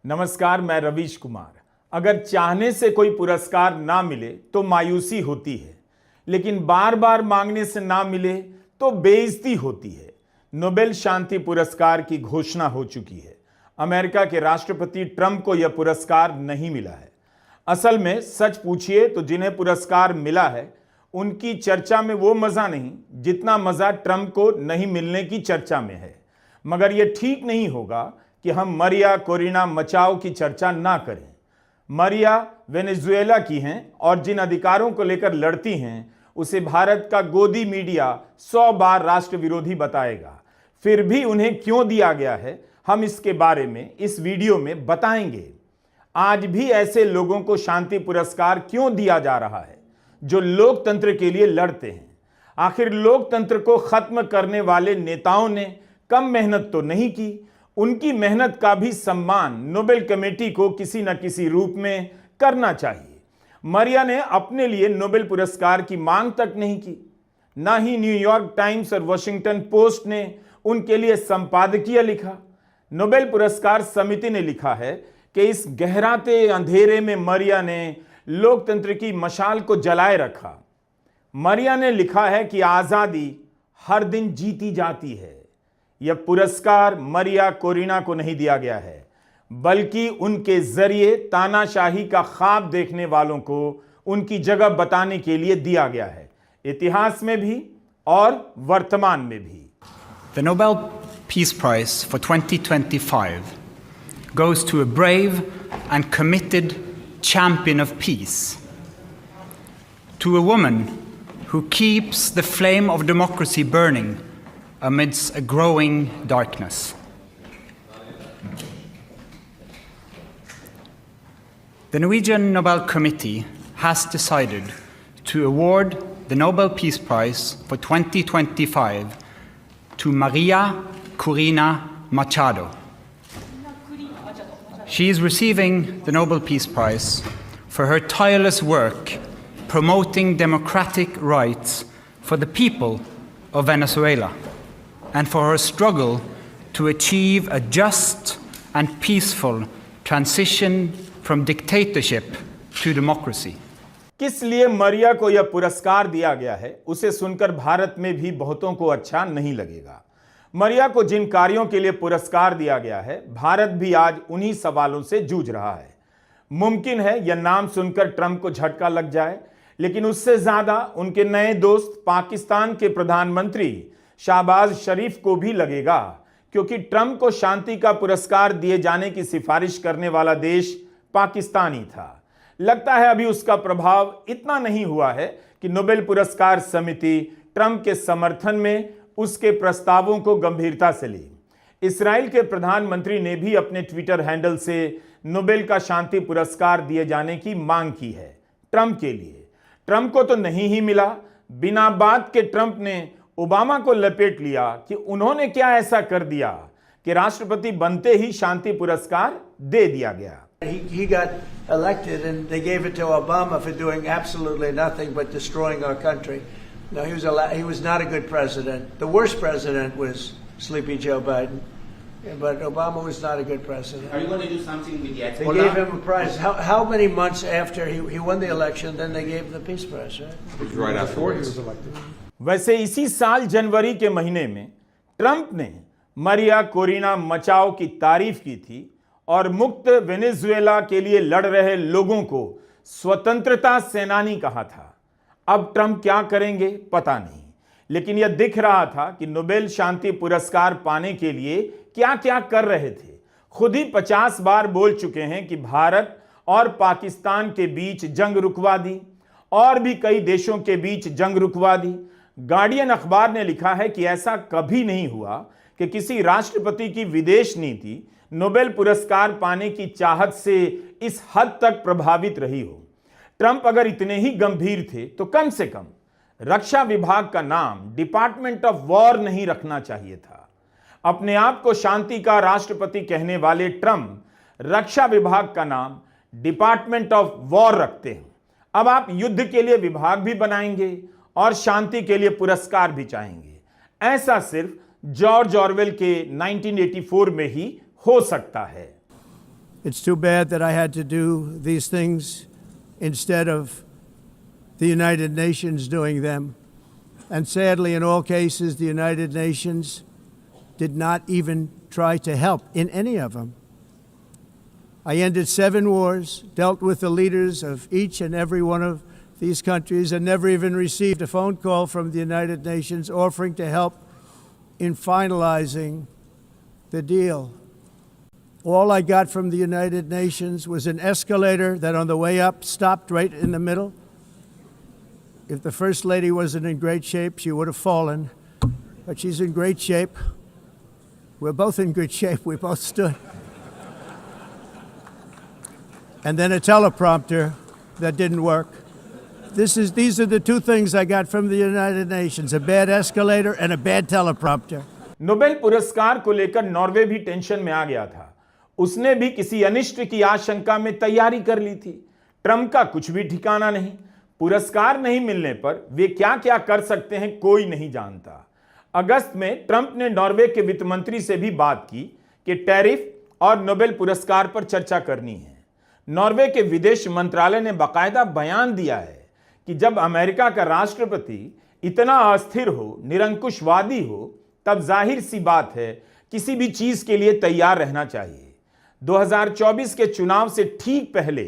नमस्कार, मैं रवीश कुमार। अगर चाहने से कोई पुरस्कार ना मिले तो मायूसी होती है, लेकिन बार बार मांगने से ना मिले तो बेइज्जती होती है। नोबेल शांति पुरस्कार की घोषणा हो चुकी है। अमेरिका के राष्ट्रपति ट्रंप को यह पुरस्कार नहीं मिला है। असल में सच पूछिए तो जिन्हें पुरस्कार मिला है उनकी चर्चा में वो मजा नहीं जितना मजा ट्रंप को नहीं मिलने की चर्चा में है। मगर यह ठीक नहीं होगा कि हम मरिया कोरिना मचाओ की चर्चा ना करें। मरिया वेनेजुएला की हैं और जिन अधिकारों को लेकर लड़ती हैं उसे भारत का गोदी मीडिया 100 बार राष्ट्र विरोधी बताएगा। फिर भी उन्हें क्यों दिया गया है, हम इसके बारे में इस वीडियो में बताएंगे। आज भी ऐसे लोगों को शांति पुरस्कार क्यों दिया जा रहा है जो लोकतंत्र के लिए लड़ते हैं? आखिर लोकतंत्र को खत्म करने वाले नेताओं ने कम मेहनत तो नहीं की। उनकी मेहनत का भी सम्मान नोबेल कमेटी को किसी न किसी रूप में करना चाहिए। मरिया ने अपने लिए नोबेल पुरस्कार की मांग तक नहीं की। ना ही न्यूयॉर्क टाइम्स और वॉशिंगटन पोस्ट ने उनके लिए संपादकीय लिखा। नोबेल पुरस्कार समिति ने लिखा है कि इस गहराते अंधेरे में मरिया ने लोकतंत्र की मशाल को जलाए रखा। मरिया ने लिखा है कि आजादी हर दिन जीती जाती है। यह पुरस्कार मरिया कोरिना को नहीं दिया गया है, बल्कि उनके जरिए तानाशाही का ख्वाब देखने वालों को उनकी जगह बताने के लिए दिया गया है, इतिहास में भी और वर्तमान में भी। The Nobel Peace Prize for 2025 goes to a brave and committed champion of peace, to a woman who keeps the flame of democracy burning amidst a growing darkness. The Norwegian Nobel Committee has decided to award the Nobel Peace Prize for 2025 to Maria Corina Machado. She is receiving the Nobel Peace Prize for her tireless work promoting democratic rights for the people of Venezuela, and for her struggle to achieve a just and peaceful transition from dictatorship to democracy. किस लिए मरिया को यह पुरस्कार दिया गया है, उसे सुनकर भारत में भी बहुतों को अच्छा नहीं लगेगा। मरिया को जिन कार्यों के लिए पुरस्कार दिया गया है, भारत भी आज उन्हीं सवालों से जूझ रहा है। मुमकिन है यह नाम सुनकर ट्रंप को झटका लग जाए, लेकिन उससे ज्यादा उनके नए दोस्त पाकिस्तान के प्रधानमंत्री शाहबाज शरीफ को भी लगेगा, क्योंकि ट्रंप को शांति का पुरस्कार दिए जाने की सिफारिश करने वाला देश पाकिस्तान ही था। लगता है अभी उसका प्रभाव इतना नहीं हुआ है कि नोबेल पुरस्कार समिति ट्रंप के समर्थन में उसके प्रस्तावों को गंभीरता से ली। इस्राएल के प्रधानमंत्री ने भी अपने ट्विटर हैंडल से नोबेल का शांति पुरस्कार दिए जाने की मांग की है ट्रंप के लिए। ट्रंप को तो नहीं ही मिला। बिना बात के ट्रंप ने ओबामा को लपेट लिया कि उन्होंने क्या ऐसा कर दिया कि राष्ट्रपति बनते ही शांति पुरस्कार दे दिया गया। He got elected and they gave it to Obama for doing absolutely nothing but destroying our country. No, he was not a good president. The worst president was Sleepy Joe Biden, but Obama was not a good president. Are you going to do something with the They Hezbollah? gave him a prize. How many months after he won the election, then they gave him the Peace Prize, right? It was right after he was elected. वैसे इसी साल जनवरी के महीने में Trump ने मरिया Corina मचाओ की तारीफ की थी और मुक्त वेनेजुएला के लिए लड़ रहे लोगों को स्वतंत्रता सेनानी कहा था। अब ट्रंप क्या करेंगे पता नहीं, लेकिन यह दिख रहा था कि नोबेल शांति पुरस्कार पाने के लिए क्या क्या कर रहे थे। खुद ही 50 बार बोल चुके हैं कि भारत और पाकिस्तान के बीच जंग रुकवा दी, और भी कई देशों के बीच जंग रुकवा दी। गार्डियन अखबार ने लिखा है कि ऐसा कभी नहीं हुआ कि किसी राष्ट्रपति की विदेश नीति नोबेल पुरस्कार पाने की चाहत से इस हद तक प्रभावित रही हो। ट्रंप अगर इतने ही गंभीर थे तो कम से कम रक्षा विभाग का नाम डिपार्टमेंट ऑफ वॉर नहीं रखना चाहिए था। अपने आप को शांति का राष्ट्रपति कहने वाले ट्रंप रक्षा विभाग का नाम डिपार्टमेंट ऑफ वॉर रखते हैं। अब आप युद्ध के लिए विभाग भी बनाएंगे और शांति के लिए पुरस्कार भी चाहेंगे। ऐसा सिर्फ जॉर्ज ऑरवेल के 1984 में ही हो सकता है। It's too bad that I had to do these things instead of the United Nations doing them. And sadly, in all cases, the United Nations did not even try to help in any of them. I ended 7 wars, dealt with the leaders of each and every one of these countries, and never even received a phone call from the United Nations offering to help in finalizing the deal. All I got from the United Nations was an escalator that on the way up stopped right in the middle. If the First Lady wasn't in great shape, she would have fallen, but she's in great shape. We're both in good shape. We both stood. And then a teleprompter that didn't work. These are the 2 things I got from the United Nations, a bad escalator and a bad teleprompter. Nobel पुरस्कार को लेकर Norway भी tension में आ गया था। उसने भी किसी अनिष्ट की आशंका में तैयारी कर ली थी। ट्रंप का कुछ भी ठिकाना नहीं। पुरस्कार नहीं मिलने पर वे क्या क्या कर सकते हैं कोई नहीं जानता। अगस्त में ट्रंप ने नॉर्वे के वित्त मंत्री से भी बात की कि टैरिफ और नोबेल पुरस्कार पर चर्चा करनी है। नॉर्वे के विदेश मंत्रालय ने बाकायदा बयान दिया है कि जब अमेरिका का राष्ट्रपति इतना अस्थिर हो, निरंकुशवादी हो, तब जाहिर सी बात है किसी भी चीज के लिए तैयार रहना चाहिए। 2024 के चुनाव से ठीक पहले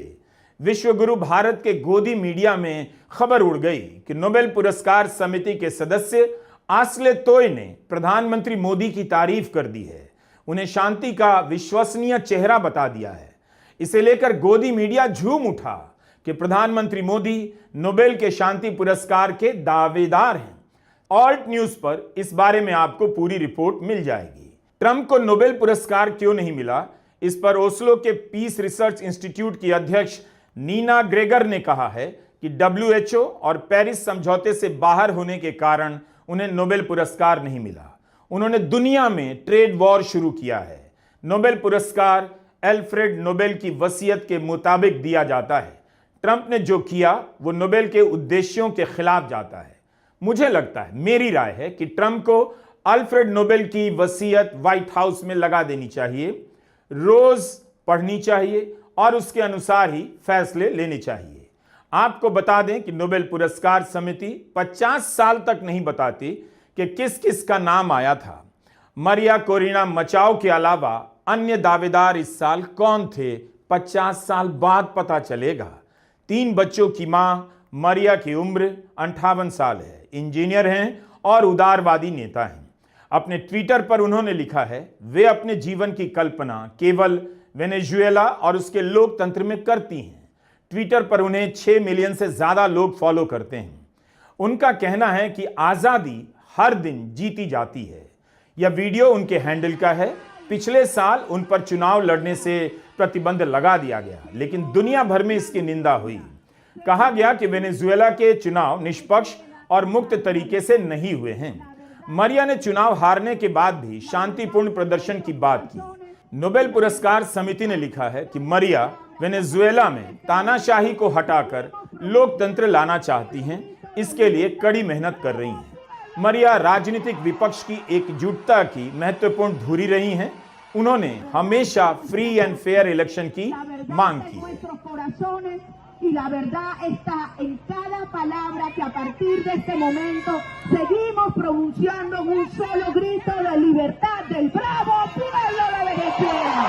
विश्वगुरु भारत के गोदी मीडिया में खबर उड़ गई कि नोबेल पुरस्कार समिति के सदस्य आस्ले तोय ने प्रधानमंत्री मोदी की तारीफ कर दी है, उन्हें शांति का विश्वसनीय चेहरा बता दिया है। इसे लेकर गोदी मीडिया झूम उठा कि प्रधानमंत्री मोदी नोबेल के शांति पुरस्कार के दावेदार हैं। ऑल्ट न्यूज पर इस बारे में आपको पूरी रिपोर्ट मिल जाएगी। ट्रंप को नोबेल पुरस्कार क्यों नहीं मिला, इस पर ओस्लो के पीस रिसर्च इंस्टीट्यूट की अध्यक्ष नीना ग्रेगर ने कहा है कि WHO और पेरिस समझौते से बाहर होने के कारण उन्हें नोबेल पुरस्कार नहीं मिला। उन्होंने दुनिया में ट्रेड वॉर शुरू किया है। नोबेल पुरस्कार एल्फ्रेड नोबेल की वसीयत के मुताबिक दिया जाता है। ट्रंप ने जो किया वो नोबेल के उद्देश्यों के खिलाफ जाता है। मुझे लगता है, मेरी राय है कि ट्रंप को अल्फ्रेड नोबेल की वसीयत व्हाइट हाउस में लगा देनी चाहिए, रोज पढ़नी चाहिए और उसके अनुसार ही फैसले लेने चाहिए। आपको बता दें कि नोबेल पुरस्कार समिति 50 साल तक नहीं बताती कि किस किस का नाम आया था। मरिया कोरिना मचाओ के अलावा अन्य दावेदार इस साल कौन थे, 50 साल बाद पता चलेगा। 3 बच्चों की मां मरिया की उम्र 58 साल है, इंजीनियर हैं और उदारवादी नेता हैं। अपने ट्विटर पर उन्होंने लिखा है वे अपने जीवन की कल्पना केवल वेनेजुएला और उसके लोकतंत्र में करती हैं। ट्विटर पर उन्हें 6 मिलियन से ज्यादा लोग फॉलो करते हैं। उनका कहना है कि आजादी हर दिन जीती जाती है। यह वीडियो उनके हैंडल का है। पिछले साल उन पर चुनाव लड़ने से प्रतिबंध लगा दिया गया, लेकिन दुनिया भर में इसकी निंदा हुई। कहा गया कि वेनेजुएला के चुनाव निष्पक्ष और मुक्त तरीके से नहीं हुए हैं। मरिया ने चुनाव हारने के बाद भी शांतिपूर्ण प्रदर्शन की बात की। नोबेल पुरस्कार समिति ने लिखा है कि मरिया वेनेजुएला में तानाशाही को हटाकर लोकतंत्र लाना चाहती हैं, इसके लिए कड़ी मेहनत कर रही हैं। मरिया राजनीतिक विपक्ष की एकजुटता की महत्वपूर्ण धुरी रही हैं। उन्होंने हमेशा फ्री एंड फेयर इलेक्शन की मांग की है। Y la verdad está en cada palabra que a partir de este momento seguimos pronunciando un solo grito de libertad del bravo pueblo de Venezuela.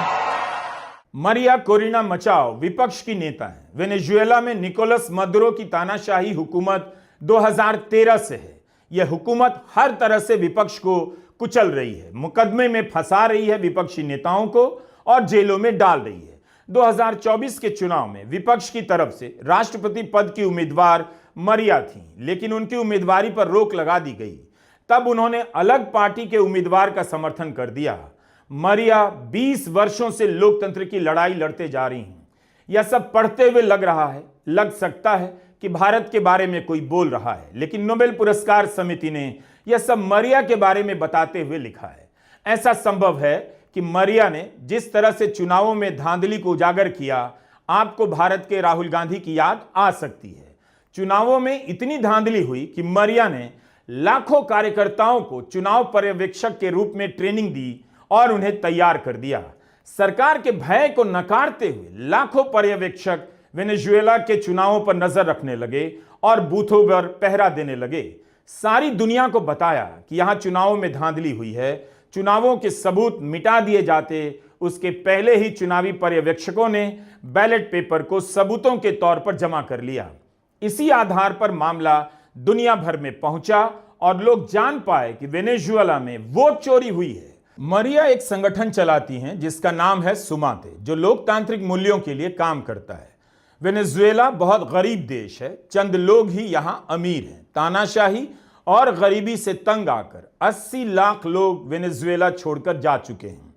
Maria Corina मचाओ विपक्ष की नेता हैं। Venezuela में Nicolas Maduro की तानाशाही हुकूमत 2013 से है। यह हुकूमत हर तरह से विपक्ष को कुचल रही है, मुकदमे में फंसा रही है विपक्षी नेताओं को और जेलों में डाल रही है। 2024 के चुनाव में विपक्ष की तरफ से राष्ट्रपति पद की उम्मीदवार मरिया थीं, लेकिन उनकी उम्मीदवारी पर रोक लगा दी गई। तब उन्होंने अलग पार्टी के उम्मीदवार का समर्थन कर दिया। मरिया 20 वर्षों से लोकतंत्र की लड़ाई लड़ते जा रही हैं। यह सब पढ़ते हुए लग सकता है कि भारत के बारे में कोई बोल रहा है, लेकिन नोबेल पुरस्कार समिति ने यह सब मरिया के बारे में बताते हुए लिखा है। ऐसा संभव है कि मरिया ने जिस तरह से चुनावों में धांधली को उजागर किया, आपको भारत के राहुल गांधी की याद आ सकती है। चुनावों में इतनी धांधली हुई कि मरिया ने लाखों कार्यकर्ताओं को चुनाव पर्यवेक्षक के रूप में ट्रेनिंग दी और उन्हें तैयार कर दिया। सरकार के भय को नकारते हुए लाखों पर्यवेक्षक वेनेजुएला के चुनावों पर नजर रखने लगे और बूथों पर पहरा देने लगे। सारी दुनिया को बताया कि यहां चुनावों में धांधली हुई है। चुनावों के सबूत मिटा दिए जाते उसके पहले ही चुनावी पर्यवेक्षकों ने बैलेट पेपर को सबूतों के तौर पर जमा कर लिया। इसी आधार पर मामला दुनिया भर में पहुंचा और लोग जान पाए कि वेनेजुएला में वोट चोरी हुई है। मरिया एक संगठन चलाती हैं जिसका नाम है सुमाते, जो लोकतांत्रिक मूल्यों के लिए काम करता है। वेनेजुएला बहुत गरीब देश है, चंद लोग ही यहां अमीर हैं। तानाशाही और गरीबी से तंग आकर 80 लाख लोग वेनेजुएला छोड़कर जा चुके हैं।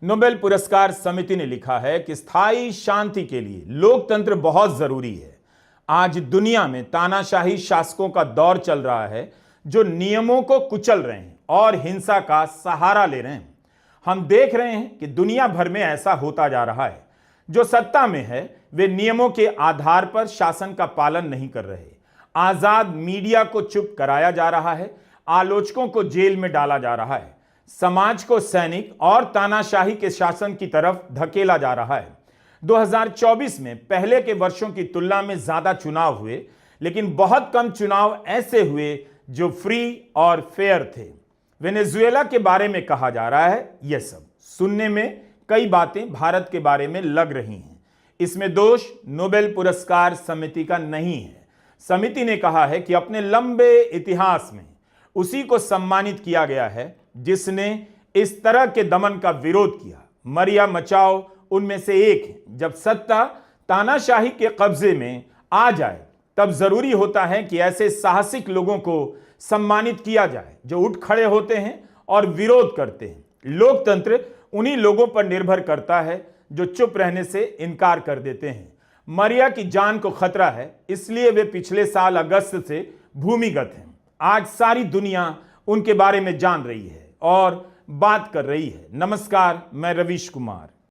नोबेल पुरस्कार समिति ने लिखा है कि स्थायी शांति के लिए लोकतंत्र बहुत जरूरी है। आज दुनिया में तानाशाही शासकों का दौर चल रहा है जो नियमों को कुचल रहे हैं और हिंसा का सहारा ले रहे हैं। हम देख रहे हैं कि दुनिया भर में ऐसा होता जा रहा है। जो सत्ता में है वे नियमों के आधार पर शासन का पालन नहीं कर रहे। आजाद मीडिया को चुप कराया जा रहा है, आलोचकों को जेल में डाला जा रहा है, समाज को सैनिक और तानाशाही के शासन की तरफ धकेला जा रहा है। 2024 में पहले के वर्षों की तुलना में ज्यादा चुनाव हुए, लेकिन बहुत कम चुनाव ऐसे हुए जो फ्री और फेयर थे। वेनेजुएला के बारे में कहा जा रहा है यह सब सुनने में कई बातें भारत के बारे में लग रही हैं। इसमें दोष नोबेल पुरस्कार समिति का नहीं है। समिति ने कहा है कि अपने लंबे इतिहास में उसी को सम्मानित किया गया है जिसने इस तरह के दमन का विरोध किया। मरिया मचाओ उनमें से एक है। जब सत्ता तानाशाही के कब्जे में आ जाए तब जरूरी होता है कि ऐसे साहसिक लोगों को सम्मानित किया जाए जो उठ खड़े होते हैं और विरोध करते हैं। लोकतंत्र उन्हीं लोगों पर निर्भर करता है जो चुप रहने से इनकार कर देते हैं। मरिया की जान को खतरा है, इसलिए वे पिछले साल अगस्त से भूमिगत हैं। आज सारी दुनिया उनके बारे में जान रही है और बात कर रही है। नमस्कार, मैं रवीश कुमार।